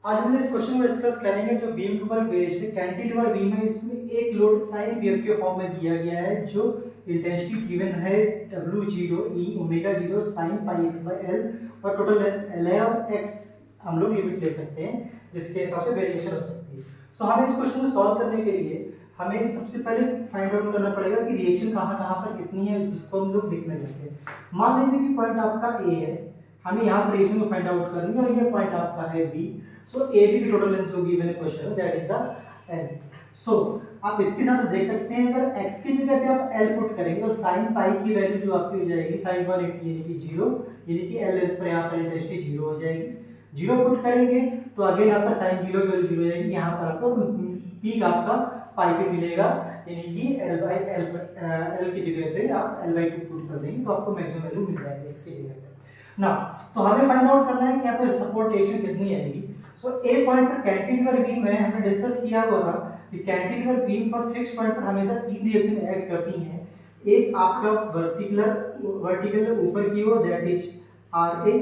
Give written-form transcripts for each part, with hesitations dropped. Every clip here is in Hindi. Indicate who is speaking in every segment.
Speaker 1: आज हम इस क्वेश्चन को डिस्कस करेंगे जो बीम के ऊपर बेस्ड है। कैंटिलीवर बीम है, इसमें एक लोड साइन वेव के फॉर्म में दिया गया है जो इंटेंसिटी गिवन है W0 E omega 0 sin pi x by L और टोटल L है और x हम लोग लिमिट ले सकते हैं जिसके हिसाब से वेरिएशन हो सकती है। सो हमें इस क्वेश्चन को सॉल्व करने के लिए हमें सबसे पहले फाइंड आउट करना पड़ेगा कि रिएक्शन कहाँ कहाँ पर कितनी है जिसको हम लोग देखने जाते हैं। मान लीजिए कि पॉइंट आपका A है, हमें यहाँ पर रिएक्शन को फाइंड आउट करनी है और ये पॉइंट आपका है B। सो ए बी की टोटल लेंथ जो गिवन है क्वेश्चन में दैट इज द एल। सो आप इसके साथ देख सकते हैं अगर x की जगह पे आप l पुट करेंगे तो sin पाई की वैल्यू जो आपकी हो जाएगी sin 180 यानी कि 0 यानी कि l लेंथ पर यहाँ पर इंटेंसिटी 0 हो जाएगी। 0 पुट करेंगे तो अगेन आपका sin 0 की वैल्यू 0 हो जाएगी। यहाँ पर आपको पीक आपका पाई पे मिलेगा यानी कि l की जगह पे आप l/2 पुट कर देंगे तो आपको मैक्सिमम वैल्यू मिल जाएगी x की जगह पे ना। तो हमें फाइंड आउट करना है कि यहाँ पर सपोर्ट रिएक्शन कितनी आएगी। सो ए पॉइंट पर कैंटिलीवर बीम में हमने डिस्कस किया हुआ था कि कैंटिलीवर बीम पर फिक्स पॉइंट पर हमेशा तीन रिएक्शन ऐड करती हैं। एक आपका वर्टिकल ऊपर की ओर दैट इज आर ए,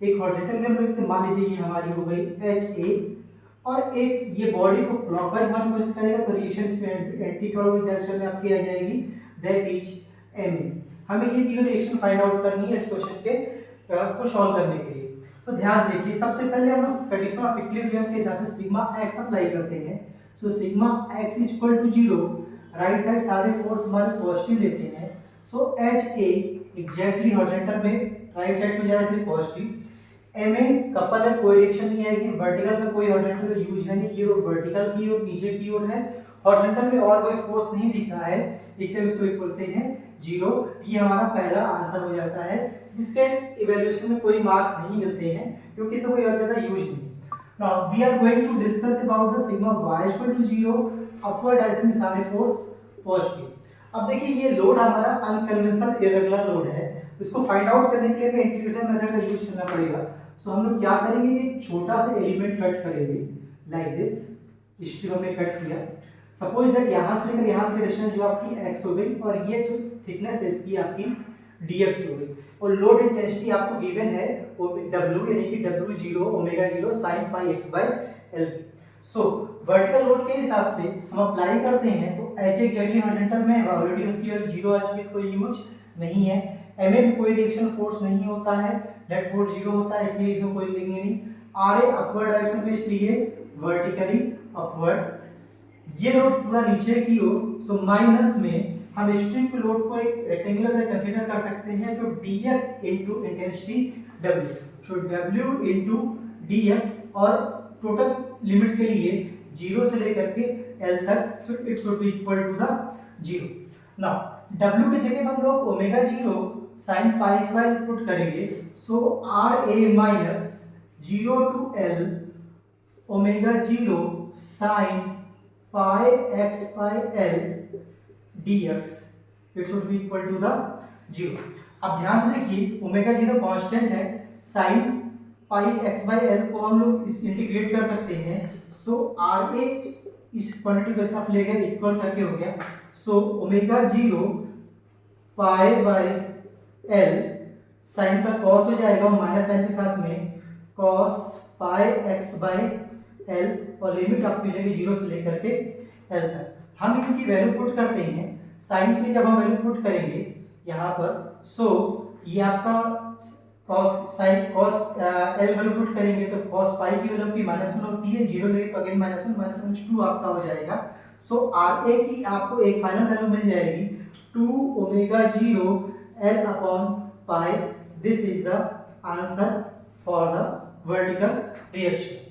Speaker 1: एक हॉरिजॉन्टल मान लीजिए ये हमारी हो गई एच ए, और एक ये बॉडी को क्लॉकवाइज मारने की कोशिश करेगा तो रिएक्शन में एंटी क्लॉकवाइज डायरेक्शन में आपकी आ जाएगी दैट इज एम ए। हमें ये तीनों रिएक्शन फाइंड आउट करनी है इस क्वेश्चन के को सॉल्व करने के लिए। तो ध्यान देखिए, सबसे पहले हम लोग कंडीशन ऑफ इक्विलिब्रियम के हिसाब से सिग्मा x अप्लाई करते हैं। So sigma x equal to 0, right side सारे फोर्स हमारे पॉजिटिव लेते हैं। So H A exactly horizontal में राइट साइड पे जा रहा है पॉजिटिव। एम ए कपल है, कोई रिएक्शन नहीं आएगी, वर्टिकल में कोई हॉरिजॉन्टल में यूज है नहीं, ये वर्टिकल की ओर नीचे की ओर है, हॉरिजॉन्टल में और कोई फोर्स नहीं दिख रहा है इसलिए इसको बोलते हैं 0। ये हमारा पहला आंसर हो जाता है जिसके इवैल्यूएशन में कोई मार्क्स नहीं मिलते हैं क्योंकि इसका कोई ज्यादा यूज नहीं। Now we are going to discuss about the sigma y equal to 0, upward direction में सारे फोर्स पॉजिटिव। अब देखिए ये लोड हमारा अनकन्वेंशनल इरेगुलर लोड है, तो इसको फाइंड आउट करने के लिए हमें इंटीग्रेशन मेथड का यूज करना पड़ेगा। सो हम लोग क्या करेंगे कि छोटा सा एलिमेंट कट करेंगे लाइक दिस। इस ट्यूब में कट किया, सपोज दैट यहाँ से लेकर यहाँ तक की डिस्टेंस जो आपकी x हो गई और ये जो थिकनेस है इसकी आपकी dx हो गई और लोड इंटेंसिटी आपको गिवन है W यानी कि W0 omega 0 sin pi x by L। So vertical load के हिसाब से हम अप्लाई करते हैं तो H एग्जैक्टली हॉरिजॉन्टल में ऑलरेडी उसकी वैल्यू 0 आ चुकी है, कोई यूज नहीं है। M में कोई रिएक्शन फोर्स नहीं होता है, नेट फोर्स 0 होता है इसलिए इसमें कोई लेंगे नहीं। R ए अपवर्ड डायरेक्शन में इसलिए वर्टिकली अपवर्ड, ये लोड पूरा नीचे की ओर। सो माइनस में हम स्ट्रिंग के लोड को एक रेक्टेंगुलर कंसीडर कर सकते हैं तो dx into intensity w। So w into dx और टोटल लिमिट के लिए 0 से लेकर के l तक so it should be equal to the 0। Now w की जगह हम लोग omega 0 sin pi x by put करेंगे। So r a minus 0 to l omega 0 sin pi x by l dx it should be equal to the 0। अब ध्यान से देखिए ओमेगा 0 कांस्टेंट है, sin pi x by l को हम लोग इस इंटीग्रेट कर सकते हैं। सो r a इस क्वांटिटी को साथ ले गए इक्वल करके हो गया। So omega 0 pi by l sin का cos हो जाएगा और माइनस साइन के साथ में cos pi x by l और लिमिट आपकी हो जाएगी 0 से लेकर के l तक। हम इनकी वैल्यू पुट करते हैं, साइन की जब हम वैल्यू पुट करेंगे यहाँ पर। सो ये आपका cos sin cos l value put करेंगे तो cos पाई की वैल्यू आपकी -1 होती है, 0 लगे तो अगेन -1 -2 आपका हो जाएगा। सो r a की आपको एक फाइनल वैल्यू मिल जाएगी 2 omega 0 l upon pi. This is the answer for the vertical reaction.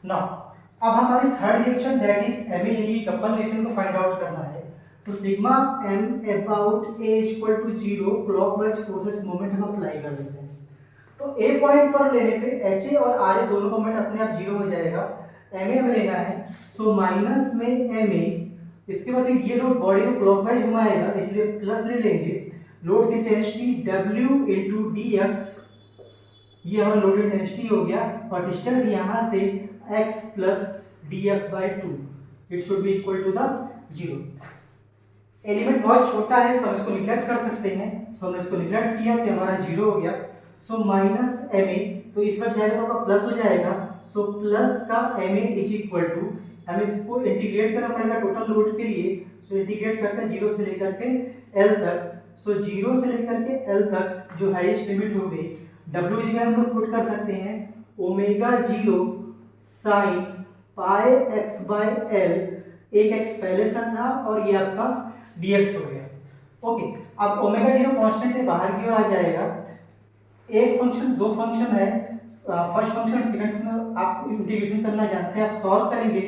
Speaker 1: Now अब हमारी third reaction that is M A couple reaction को फाइंड आउट करना है। तो sigma m about a equal to 0 clockwise forces moment हम अप्लाई कर देते हैं। तो a पॉइंट पर लेने पे h a और r a दोनों का मोमेंट अपने आप 0 हो जाएगा। m a में लेना है सो माइनस में m a, इसके बाद ये लोड बॉडी को क्लॉकवाइज घुमाएगा इसलिए प्लस ले लेंगे। लोड की इंटेंसिटी w इनटू dx, ये हमारा लोड इंटेंसिटी हो गया और डिस्टेंस यहाँ से x plus dx by 2 it should be equal to the 0। Element बहुत छोटा है तो हम इसको निगलेक्ट कर सकते हैं। सो हमने इसको निगलेक्ट किया तो हमारा 0 हो गया। सो माइनस एम ए तो इस पर जाएगा तो आपका प्लस हो जाएगा। सो प्लस का M A is equal to, हमें इसको इंटीग्रेट करना पड़ेगा टोटल लोड के लिए। सो इंटीग्रेट करते हैं 0 से लेकर के एल तक। सो 0 से लेकर के एल तक जो हाईएस्ट लिमिट हो गई, डब्ल्यू जी में हम लोग पुट कर सकते हैं omega 0 sine pi x by L, एक एक्स पहले से था और ये आपका dx हो गया। ओके, अब ओमेगा 0 कांस्टेंट है, बाहर की ओर आ जाएगा। एक फंक्शन, दो फंक्शन है, फर्स्ट फंक्शन सेकंड फंक्शन आप इंटीग्रेशन करना जानते हैं, आप सॉल्व करेंगे।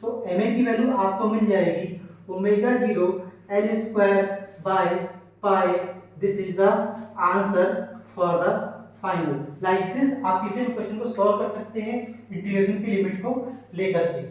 Speaker 1: सो एम ए की वैल्यू आपको मिल जाएगी omega 0 L square by pi. This is the answer for the final. Like this आप किसी भी क्वेश्चन को सॉल्व कर सकते हैं इंटीग्रेशन की लिमिट को लेकर के।